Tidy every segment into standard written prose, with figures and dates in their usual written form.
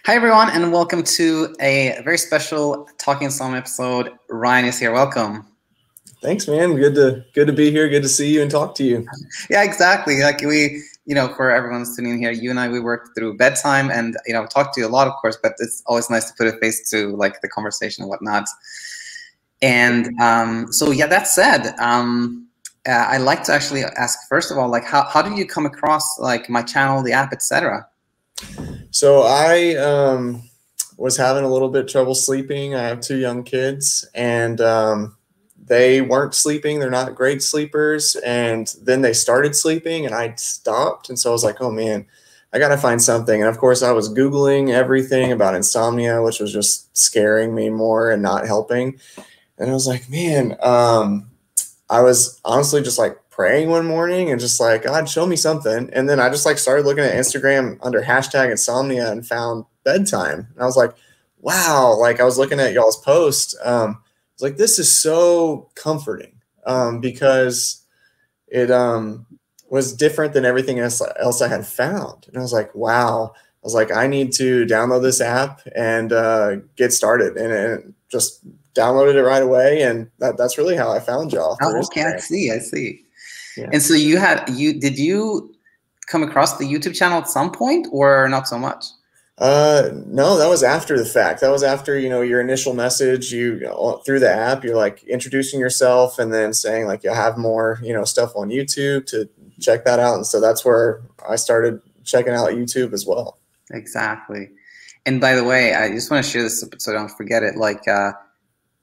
Hi, everyone, and welcome to a very special Talking Insomnia episode. Ryan is here. Welcome. Thanks, man. Good to be here. Good to see you and talk to you. Yeah, exactly. Like for everyone tuning in here, you and I, we worked through BedTyme, and talked to you a lot, of course, but it's always nice to put a face to like the conversation and whatnot. And so, yeah, that said, I'd like to actually ask first of all, like, how did you come across like my channel, the app, etc.? So I was having a little bit trouble sleeping. I have two young kids, and they weren't sleeping. They're not great sleepers. And then they started sleeping, and I stopped. And so I was like, oh, man, I got to find something. And, of course, I was Googling everything about insomnia, which was just scaring me more and not helping. And I was like, man, I was honestly just like praying one morning and just like, God, show me something. And then I just like started looking at Instagram under hashtag insomnia and found BedTyme. And I was like, wow, like I was looking at y'all's post. I was like, this is so comforting because it was different than everything else I had found. And I was like, wow. I was like, I need to download this app and get started. And just downloaded it right away. And that's really how I found y'all. Oh, okay, I see. Yeah. And so did you come across the YouTube channel at some point or not so much? No, that was after the fact. That was after, your initial message, through the app, you're like introducing yourself and then saying like, you have more, stuff on YouTube to check that out. And so that's where I started checking out YouTube as well. Exactly. And by the way, I just want to share this so I don't forget it. Like,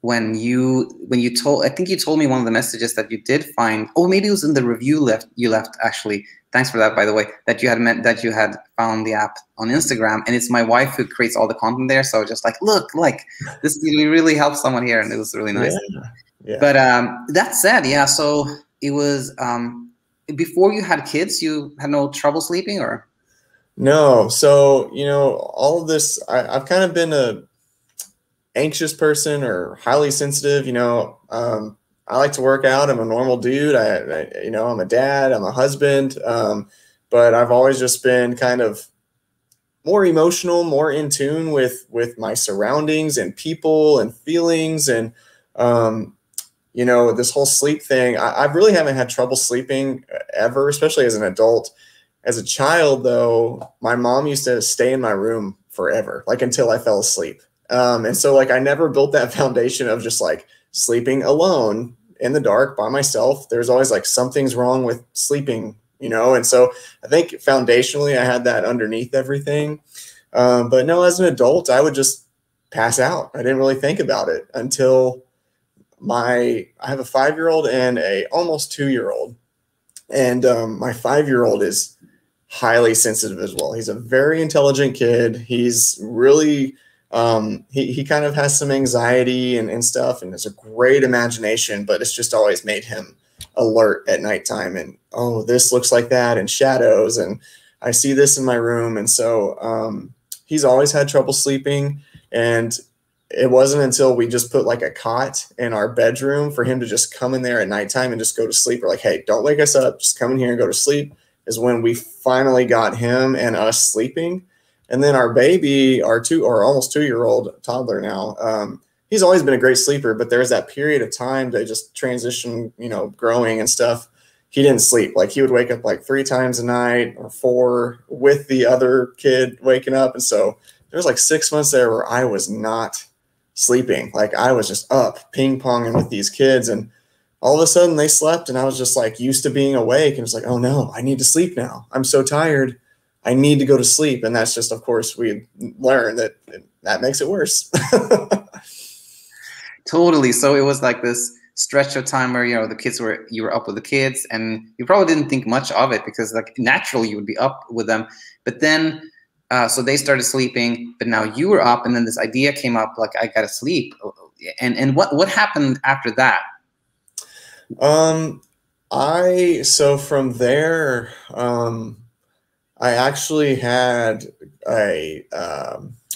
when you told, I think you told me one of the messages that you did find, oh, maybe it was in the review you left actually. Thanks for that, by the way, that you had found the app on Instagram, and it's my wife who creates all the content there. So just like, look, like this really helped someone here, and it was really nice. Yeah. But that said, yeah, so it was before you had kids, you had no trouble sleeping, or? No. So, all of this, I've kind of been a anxious person or highly sensitive. I like to work out. I'm a normal dude. I'm a dad, I'm a husband. But I've always just been kind of more emotional, more in tune with my surroundings and people and feelings. And, this whole sleep thing, I really haven't had trouble sleeping ever, especially as an adult. As a child, though, my mom used to stay in my room forever, like until I fell asleep. And so like I never built that foundation of just like sleeping alone in the dark by myself. There's always like something's wrong with sleeping, and so I think foundationally I had that underneath everything. But no, as an adult, I would just pass out. I didn't really think about it until I have a 5-year-old and a almost 2-year-old. And my 5-year-old is highly sensitive as well. He's a very intelligent kid. He's really he kind of has some anxiety and stuff, and has a great imagination, but it's just always made him alert at nighttime. And, oh, this looks like that, and shadows, and I see this in my room. And so he's always had trouble sleeping. And it wasn't until we just put like a cot in our bedroom for him to just come in there at nighttime and just go to sleep. We're like, hey, don't wake us up. Just come in here and go to sleep, is when we finally got him and us sleeping. And then our baby, our almost 2-year-old toddler now, he's always been a great sleeper, but there's that period of time to just transition, growing and stuff. He didn't sleep. Like he would wake up like 3 times a night or 4 with the other kid waking up. And so there was like 6 months there where I was not sleeping. Like I was just up ping ponging with these kids, and all of a sudden they slept, and I was just like used to being awake, and it's like, oh no, I need to sleep now. I'm so tired. I need to go to sleep. And that's just, of course, we learned that makes it worse. Totally. So it was like this stretch of time where, you were up with the kids, and you probably didn't think much of it because like naturally you would be up with them. But then, so they started sleeping, but now you were up, and then this idea came up, like, I gotta sleep. And what happened after that? So from there, I actually had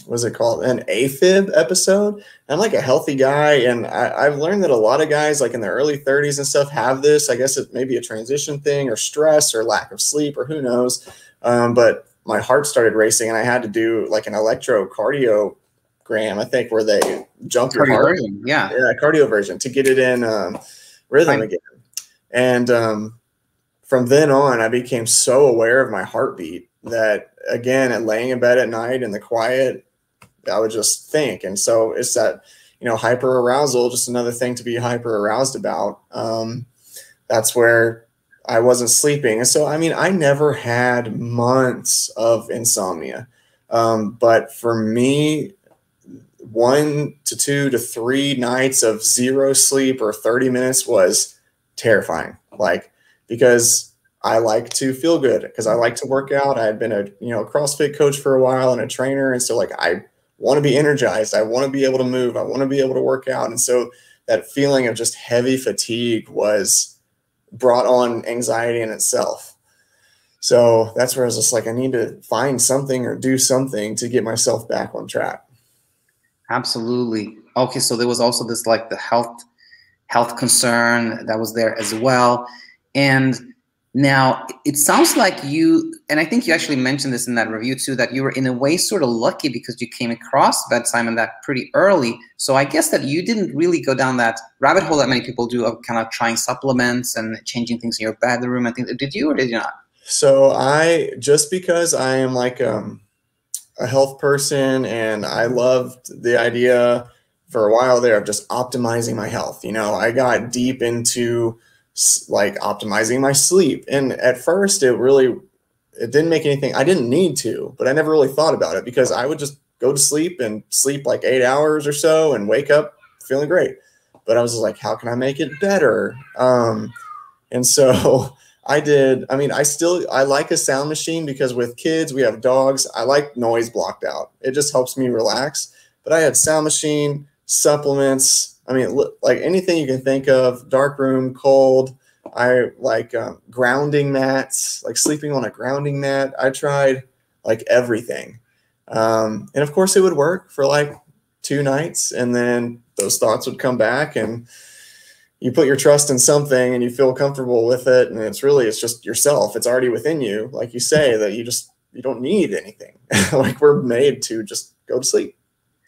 what's it called? An Afib episode. I'm like a healthy guy, and I've learned that a lot of guys like in their early 30s and stuff have this. I guess it may be a transition thing or stress or lack of sleep or who knows. But my heart started racing, and I had to do like an electrocardiogram, I think, where they jump your heart. Yeah, cardioversion to get it in rhythm again. And from then on, I became so aware of my heartbeat that, again, laying in bed at night in the quiet, I would just think. And so it's that, hyper arousal, just another thing to be hyper aroused about. That's where I wasn't sleeping. And so, I mean, I never had months of insomnia. But for me, 1 to 2 to 3 nights of zero sleep or 30 minutes was terrifying. Like, because I like to feel good, because I like to work out. I had been a CrossFit coach for a while and a trainer. And so, like, I want to be energized. I want to be able to move. I want to be able to work out. And so that feeling of just heavy fatigue brought on anxiety in itself. So that's where I was just like, I need to find something or do something to get myself back on track. Absolutely. Okay, so there was also this, like, the health concern that was there as well. And now it sounds like you, and I think you actually mentioned this in that review too, that you were in a way sort of lucky because you came across BedTyme and that pretty early. So I guess that you didn't really go down that rabbit hole that many people do of kind of trying supplements and changing things in your bedroom. I think, did you or did you not? So just because I am like a health person, and I loved the idea for a while there of just optimizing my health. I got deep into like optimizing my sleep. And at first it didn't make anything. I didn't need to, but I never really thought about it, because I would just go to sleep and sleep like 8 hours or so and wake up feeling great. But I was like, how can I make it better? And so I like a sound machine, because with kids, we have dogs. I like noise blocked out. It just helps me relax. But I had sound machine, supplements. I mean, like anything you can think of, dark room, cold. I like grounding mats, like sleeping on a grounding mat. I tried like everything. And of course it would work for like 2 nights, and then those thoughts would come back, and you put your trust in something and you feel comfortable with it. And it's just yourself. It's already within you. Like you say, that you don't need anything. Like, we're made to just go to sleep.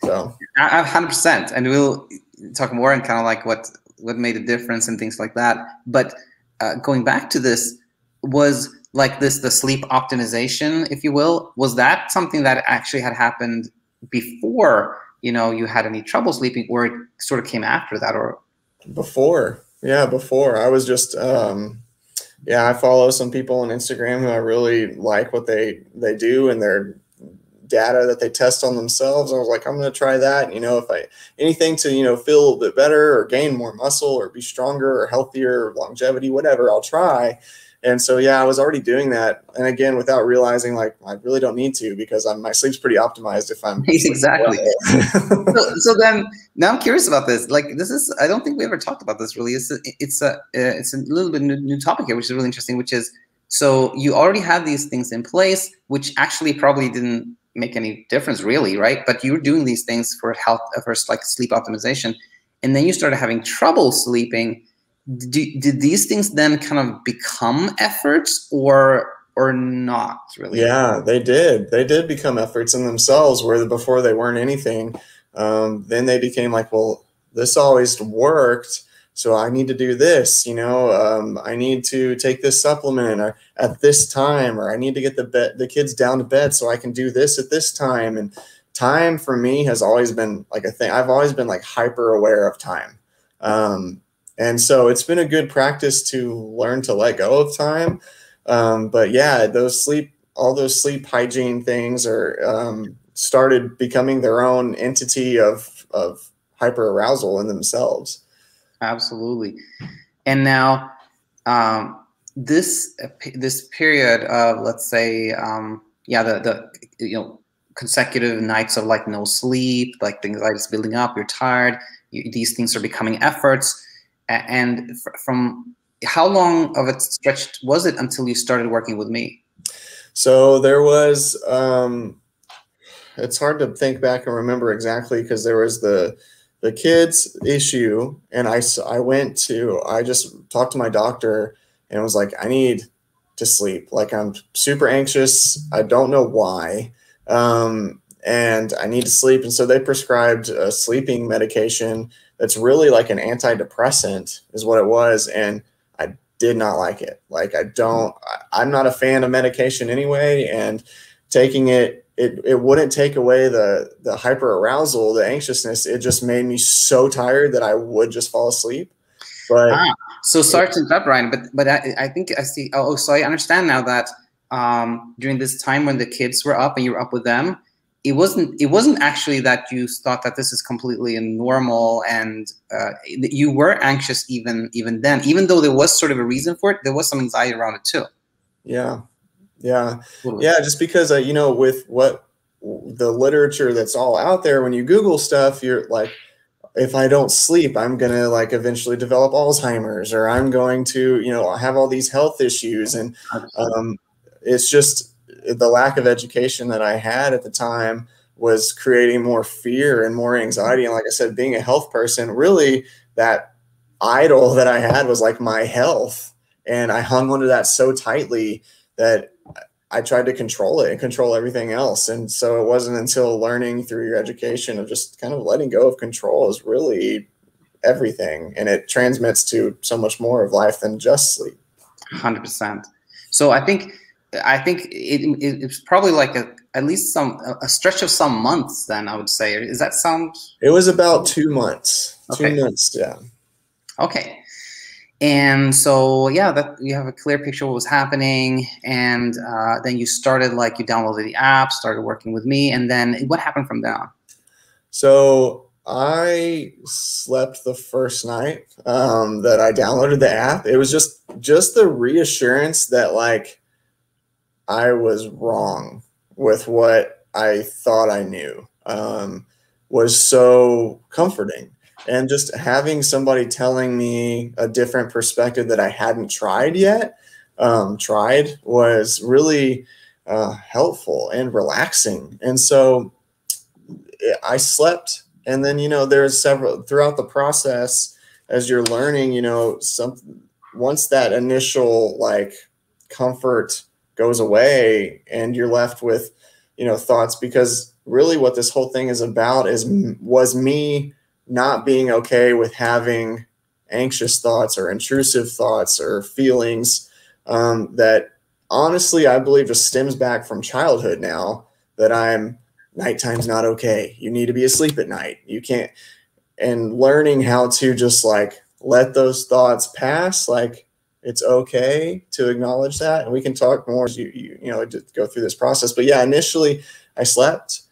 So 100%. And we'll talk more and kind of like what made a difference and things like that. But going back to this, was like the sleep optimization, if you will, was that something that actually had happened before, you had any trouble sleeping, or it sort of came after that? Or before? Yeah, before. I was just I follow some people on Instagram who I really like what they do and their data that they test on themselves. I was like, I'm going to try that. If anything to, feel a little bit better or gain more muscle or be stronger or healthier or longevity, whatever, I'll try. And so, yeah, I was already doing that. And again, without realizing, like, I really don't need to, because my sleep's pretty optimized if I'm exactly. So then now I'm curious about this. Like, I don't think we ever talked about this really. It's a little bit new topic here, which is really interesting, which is, so you already had these things in place, which actually probably didn't make any difference really, right? But you were doing these things for health, first, like sleep optimization, and then you started having trouble sleeping. Did these things then kind of become efforts or not really? Yeah, they did. They did become efforts in themselves, where before they weren't anything. Then they became like, well, this always worked, so I need to do this. I need to take this supplement at this time, or I need to get the kids down to bed so I can do this at this time. And time for me has always been like a thing. I've always been like hyper aware of time. And so it's been a good practice to learn to let go of time. But yeah, all those sleep hygiene things started becoming their own entity of hyper arousal in themselves. Absolutely. And now this period of, let's say, the consecutive nights of like no sleep, like things like it's building up, you're tired, these things are becoming efforts. And from how long of a stretch was it until you started working with me? So there was, it's hard to think back and remember exactly, because there was the kids issue, and I just talked to my doctor and was like, I need to sleep. Like I'm super anxious. I don't know why. And I need to sleep. And so they prescribed a sleeping medication that's really like an antidepressant is what it was. And I did not like it. Like I'm not a fan of medication anyway. And taking it wouldn't take away the hyper arousal, the anxiousness. It just made me so tired that I would just fall asleep. But so sorry to interrupt, Ryan, but I think I see. Oh, so I understand now that during this time when the kids were up and you were up with them, it wasn't actually that you thought that this is completely normal, and you were anxious even then, even though there was sort of a reason for it. There was some anxiety around it too. Yeah, yeah, Totally. yeah. Just because you know, with what the literature that's all out there, when you Google stuff, you're like, if I don't sleep, I'm going to like eventually develop Alzheimer's, or I'm going to, you know, have all these health issues. And it's just the lack of education that I had at the time was creating more fear and more anxiety. And like I said, being a health person, really that idol that I had was like my health. And I hung onto that so tightly that I tried to control it and control everything else. And so it wasn't until learning through your education of just kind of letting go of control is really everything. And it transmits to so much more of life than just sleep. 100%. So I think it's probably like at least a stretch of some months then, I would say. Does that sound? It was about 2 months. Okay. 2 months, yeah. Okay. And so, yeah, that you have a clear picture of what was happening. And then you started, like, you downloaded the app, started working with me. And then what happened from there on? So I slept the first night that I downloaded the app. It was just the reassurance that, like, I was wrong with what I thought I knew was so comforting. And just having somebody telling me a different perspective that I hadn't tried yet, was really helpful and relaxing. And so I slept. And then, you know, there's several throughout the process as you're learning, you know, once that initial like comfort goes away and you're left with, you know, thoughts, because really what this whole thing is about was me not being okay with having anxious thoughts or intrusive thoughts or feelings that honestly, I believe just stems back from childhood now, that nighttime's not okay. You need to be asleep at night. You can't, and learning how to just like let those thoughts pass, like it's okay to acknowledge that. And we can talk more as you know, go through this process. But yeah, initially I slept.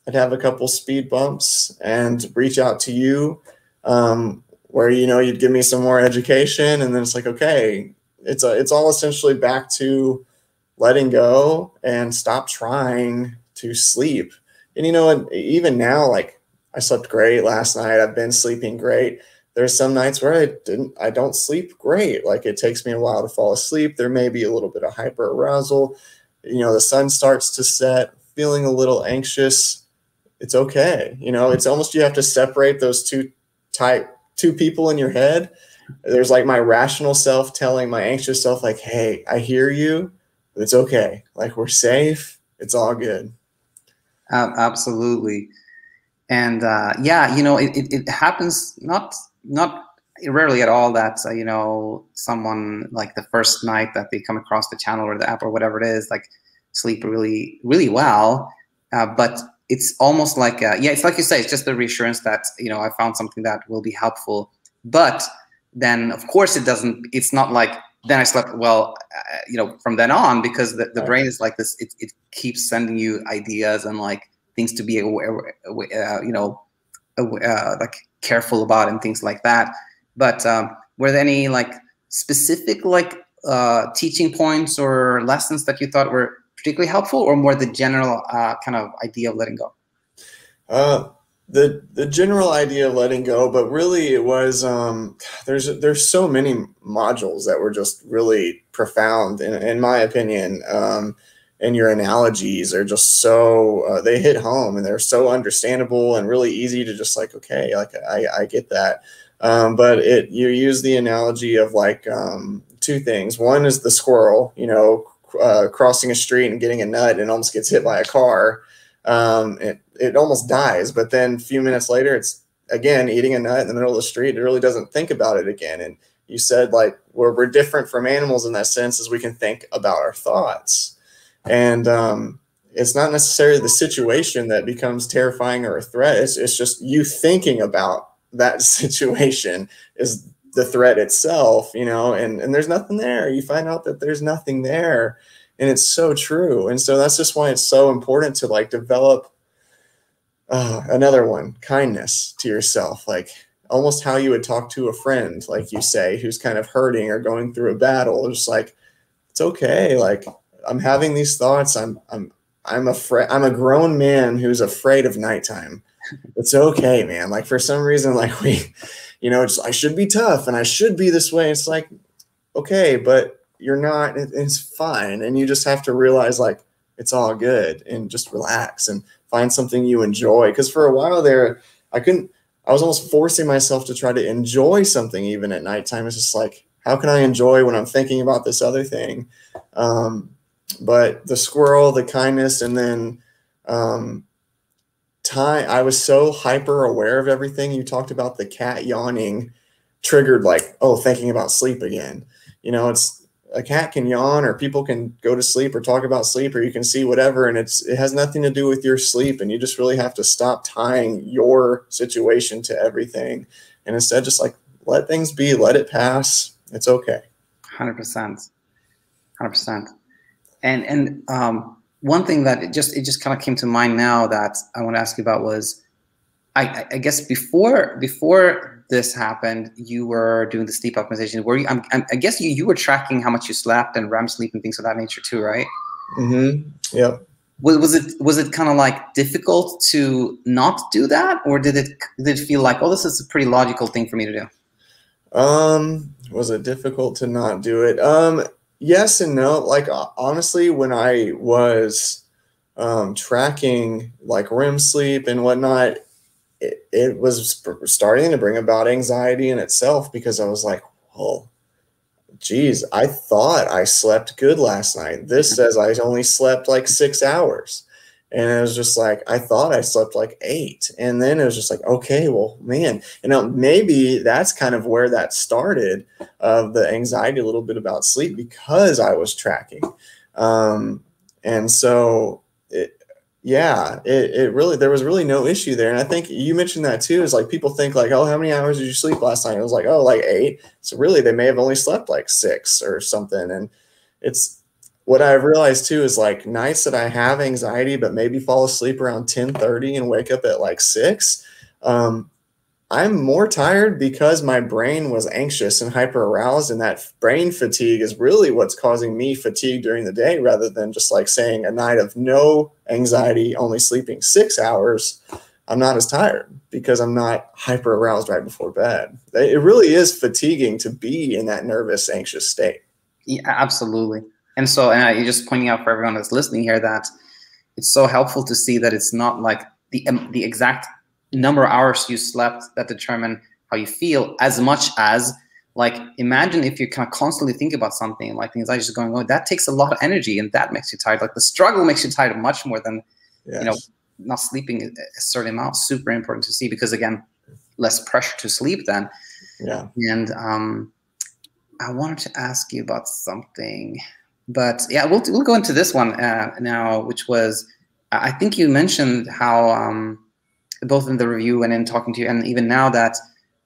I'd have a couple speed bumps and reach out to you where, you know, you'd give me some more education, and then it's like, okay, it's all essentially back to letting go and stop trying to sleep. And, you know, and even now, like I slept great last night. I've been sleeping great. There's some nights where I don't sleep great. Like it takes me a while to fall asleep. There may be a little bit of hyper arousal. You know, the sun starts to set, feeling a little anxious. It's okay. You know, it's almost, you have to separate those two people in your head. There's like my rational self telling my anxious self, like, hey, I hear you. It's okay. Like we're safe. It's all good. Absolutely. And yeah, you know, it happens not rarely at all that, you know, someone like the first night that they come across the channel or the app or whatever it is, like sleep really, really well. But it's almost like, yeah, it's like you say, it's just the reassurance that, you know, I found something that will be helpful. But then, of course, it's not like, then I slept well, you know, from then on, because the brain is like this, it keeps sending you ideas and like things to be aware, you know, like careful about and things like that. But were there any like specific like teaching points or lessons that you thought were particularly helpful, or more the general kind of idea of letting go? The general idea of letting go, but really it was there's so many modules that were just really profound in my opinion, and your analogies are just so they hit home, and they're so understandable and really easy to just like, okay, like I get that. But you use the analogy of like two things. One is the squirrel, you know, crossing a street and getting a nut and almost gets hit by a car. It almost dies, but then a few minutes later, it's again eating a nut in the middle of the street. It really doesn't think about it again. And you said like we're different from animals in that sense, as we can think about our thoughts. And it's not necessarily the situation that becomes terrifying or a threat. It's just you thinking about that situation is the threat itself, you know, and there's nothing there. You find out that there's nothing there, and it's so true. And so that's just why it's so important to like develop another one, kindness to yourself, like almost how you would talk to a friend, like you say, who's kind of hurting or going through a battle. Just like, it's okay. Like I'm having these thoughts. I'm afraid. I'm a grown man who's afraid of nighttime. It's okay, man. Like for some reason, like we, you know, it's, I should be tough and I should be this way. It's like, okay, but you're not, it's fine. And you just have to realize like, it's all good and just relax and find something you enjoy. Cause for a while there, I was almost forcing myself to try to enjoy something even at nighttime. It's just like, how can I enjoy when I'm thinking about this other thing? But the squirrel, the kindness, and then time, I was so hyper aware of everything. You talked about the cat yawning triggered like, oh, thinking about sleep again. You know, it's a cat can yawn or people can go to sleep or talk about sleep or you can see whatever. And it has nothing to do with your sleep. And you just really have to stop tying your situation to everything. And instead just like, let things be, let it pass. It's okay. 100%. 100%. And one thing that it just kind of came to mind now that I want to ask you about was, I guess before this happened, you were doing the sleep optimization. Were you? I guess you were tracking how much you slept and REM sleep and things of that nature too, right? Mm-hmm. Yep. Was it kind of like difficult to not do that, or did it feel like, oh, this is a pretty logical thing for me to do? Was it difficult to not do it? Yes and no. Like honestly, when I was tracking like REM sleep and whatnot, it was starting to bring about anxiety in itself because I was like, well, geez, I thought I slept good last night. This says I only slept like 6 hours. And it was just like, I thought I slept like 8. And then it was just like, okay, well, man, you know, maybe that's kind of where that started, of the anxiety a little bit about sleep because I was tracking. And so it really, there was really no issue there. And I think you mentioned that too, is like people think like, oh, how many hours did you sleep last night? I was like, oh, like 8. So really they may have only slept like 6 or something. And it's what I've realized too is like nights that I have anxiety, but maybe fall asleep around 10:30 and wake up at like 6. I'm more tired because my brain was anxious and hyper aroused, and that brain fatigue is really what's causing me fatigue during the day, rather than just like saying a night of no anxiety, only sleeping 6 hours. I'm not as tired because I'm not hyper aroused right before bed. It really is fatiguing to be in that nervous, anxious state. Yeah, absolutely. And so, you're just pointing out for everyone that's listening here that it's so helpful to see that it's not like the exact number of hours you slept that determine how you feel, as much as like, imagine if you kind of constantly think about something, like the anxiety is going, oh, that takes a lot of energy and that makes you tired. Like the struggle makes you tired much more than, yes, you know, not sleeping a certain amount. Super important to see, because again, less pressure to sleep then. Yeah. And I wanted to ask you about something, but yeah, we'll go into this one now, which was, I think you mentioned how, both in the review and in talking to you, and even now, that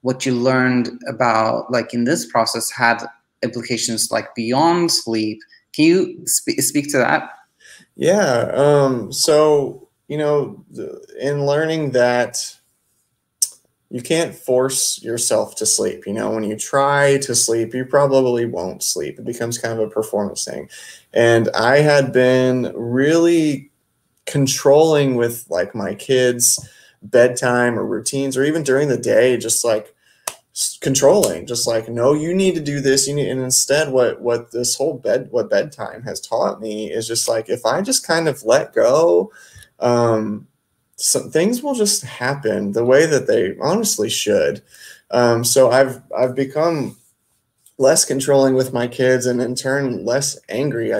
what you learned about like in this process had implications like beyond sleep. Can you speak to that? Yeah. So, you know, in learning that you can't force yourself to sleep, you know, when you try to sleep, you probably won't sleep. It becomes kind of a performance thing. And I had been really controlling with like my kids' bedtime or routines, or even during the day, just like controlling, just like, no, you need to do this, you need. And instead what this whole what BedTyme has taught me is just like, if I just kind of let go, some things will just happen the way that they honestly should. So I've become less controlling with my kids, and in turn less angry.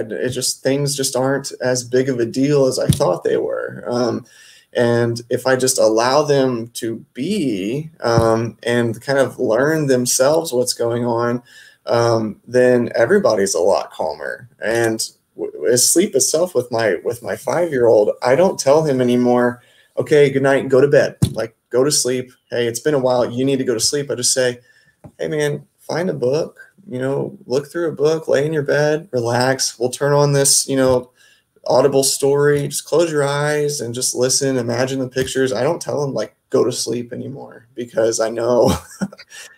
Things just aren't as big of a deal as I thought they were. And if I just allow them to be and kind of learn themselves what's going on, then everybody's a lot calmer. And sleep itself with my 5-year-old, I don't tell him anymore, okay, good night, go to bed, like go to sleep. Hey, it's been a while, you need to go to sleep. I just say, hey man, find a book, look through a book, lay in your bed, relax. We'll turn on this, audible story. Just close your eyes and just listen, imagine the pictures. I don't tell them like go to sleep anymore, because I know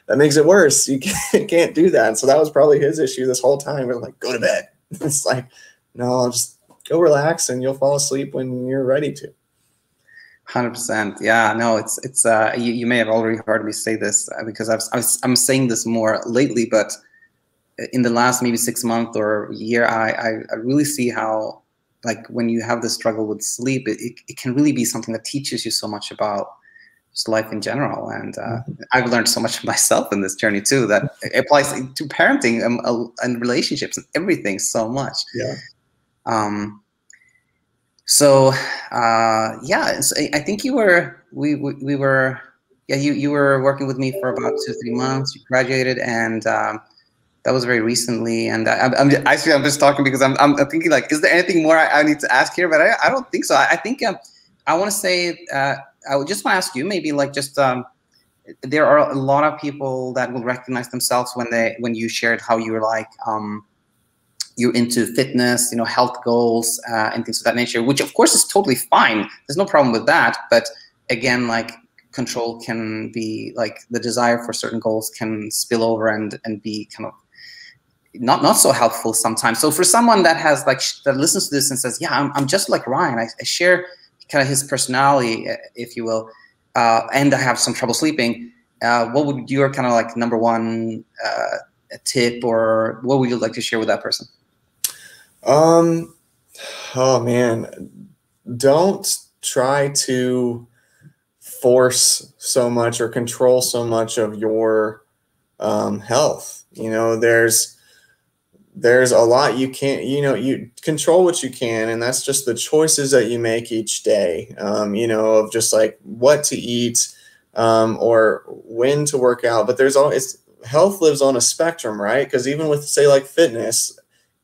that makes it worse. You can't do that. And so that was probably his issue this whole time. We're like, go to bed. It's like, no, just go relax and you'll fall asleep when you're ready to. 100%. Yeah, no, it's you may have already heard me say this because I'm saying this more lately, but in the last maybe 6 months or year, I really see how, like, when you have the struggle with sleep, it can really be something that teaches you so much about just life in general. And I've learned so much myself in this journey too, that applies to parenting and relationships and everything so much. Yeah. So yeah, so I think we were working with me for about 2-3 months. You graduated, and that was very recently. And I'm just talking because I'm thinking, like, is there anything more I need to ask here? But I don't think so. I think I want to say I would just want to ask you, maybe, like, just there are a lot of people that will recognize themselves when you shared how you were like you're into fitness, health goals and things of that nature, which of course is totally fine. There's no problem with that. But again, like, control can be, like, the desire for certain goals can spill over and be kind of not so helpful sometimes. So for someone that has, like, that listens to this and says, yeah, I'm just like Ryan. I share kind of his personality, if you will, and I have some trouble sleeping. What would your kind of, like, number one tip, or what would you like to share with that person? Oh man, don't try to force so much or control so much of your health. There's a lot you can't, you control what you can, and that's just the choices that you make each day, of just like what to eat or when to work out. But health lives on a spectrum, right? Because even with, say, like fitness,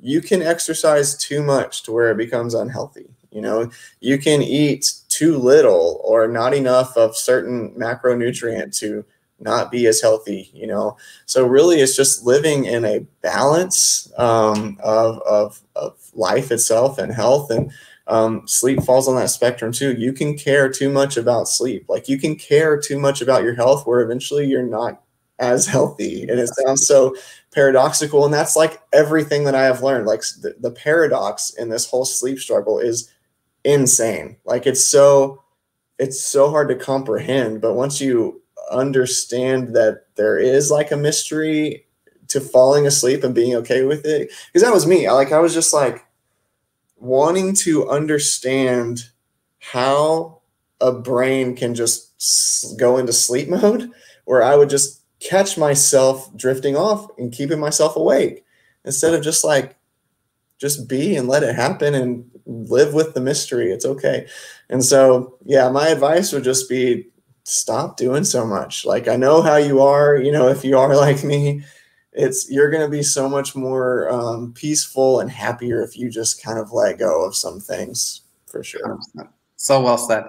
you can exercise too much to where it becomes unhealthy. You can eat too little or not enough of certain macronutrient to not be as healthy, So really it's just living in a balance of life itself and health, and sleep falls on that spectrum too. You can care too much about sleep. Like, you can care too much about your health where eventually you're not as healthy. And it sounds so paradoxical. And that's like everything that I have learned. Like, the paradox in this whole sleep struggle is insane. Like, it's so hard to comprehend. But once you understand that there is, like, a mystery to falling asleep and being okay with it, because that was me. I was just like wanting to understand how a brain can just go into sleep mode, where I would just catch myself drifting off and keeping myself awake, instead of just be and let it happen and live with the mystery. It's okay. And so, yeah, my advice would just be, stop doing so much. Like, I know how you are, if you are like me, you're going to be so much more peaceful and happier if you just kind of let go of some things, for sure. 100%. So well said.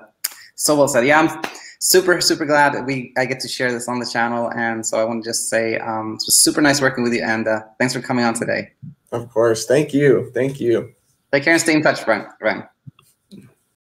So well said. Yeah, I'm super, super glad that I get to share this on the channel. And so I want to just say, it was super nice working with you, and thanks for coming on today. Of course. Thank you. Thank you. Take care and stay in touch, Brian.